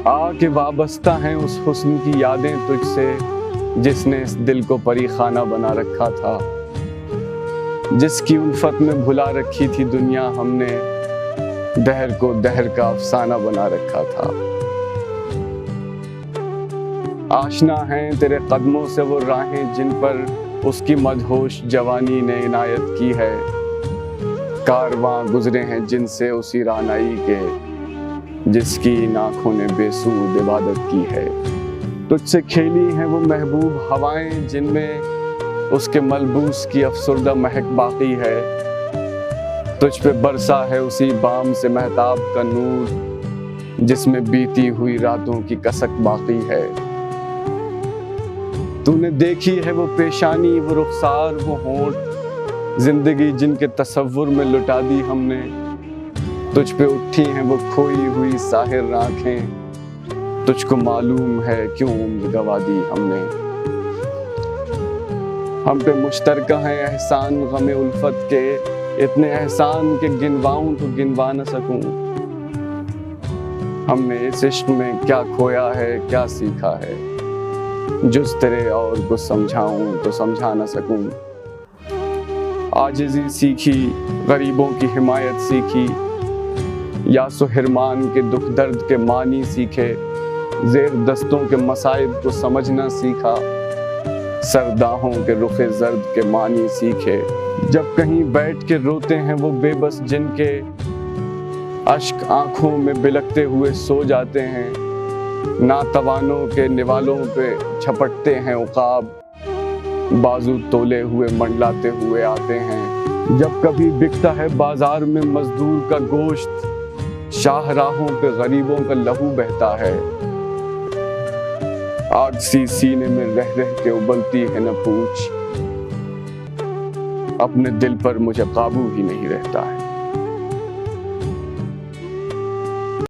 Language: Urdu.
آ کے وابستہ ہیں اس حسن کی یادیں تجھ سے جس نے اس دل کو پری خانہ بنا رکھا تھا، جس کی الفت میں بھلا رکھی تھی دنیا ہم نے، دہر کو دہر کا افسانہ بنا رکھا تھا۔ آشنا ہیں تیرے قدموں سے وہ راہیں جن پر اس کی مدہوش جوانی نے عنایت کی ہے، کارواں گزرے ہیں جن سے اسی رعنائی کے جس کی ان آنکھوں نے بے سود عبادت کی ہے۔ تجھ سے کھیلی ہیں وہ محبوب ہوائیں جن میں اس کے ملبوس کی افسردہ مہک باقی ہے، تجھ پہ برسا ہے اسی بام سے مہتاب کا نور جس میں بیتی ہوئی راتوں کی کسک باقی ہے۔ تو نے دیکھی ہے وہ پیشانی، وہ رخسار، وہ ہونٹ، زندگی جن کے تصور میں لٹا دی ہم نے، تجھ پہ اٹھی ہیں وہ کھوئی ہوئی ساحر آنکھیں، تجھ کو معلوم ہے کیوں عمر گوا دی ہم نے۔ ہم پہ مشترکہ ہیں احسان غم الفت کے، اتنے احسان کہ گنواؤں تو گنوا نہ سکوں، ہم نے اس عشق میں کیا کھویا ہے کیا سیکھا ہے، جز تیرے اور کو سمجھاؤں تو سمجھا نہ سکوں۔ عاجزی سیکھی، غریبوں کی حمایت سیکھی، یاس و حرمان کے دکھ درد کے معنی سیکھے، زیر دستوں کے مصائب کو سمجھنا سیکھا، سرداہوں کے رخ زرد کے معنی سیکھے۔ جب کہیں بیٹھ کے روتے ہیں وہ بے بس جن کے اشک آنکھوں میں بلکتے ہوئے سو جاتے ہیں، ناتوانوں کے نوالوں پہ چھپٹتے ہیں عقاب، بازو تولے ہوئے منڈلاتے ہوئے آتے ہیں۔ جب کبھی بکتا ہے بازار میں مزدور کا گوشت، شاہراہوں پہ غریبوں کا لہو بہتا ہے، آگ سی سینے میں رہ رہ کے ابلتی ہے نہ پوچھ، اپنے دل پر مجھے قابو ہی نہیں رہتا ہے۔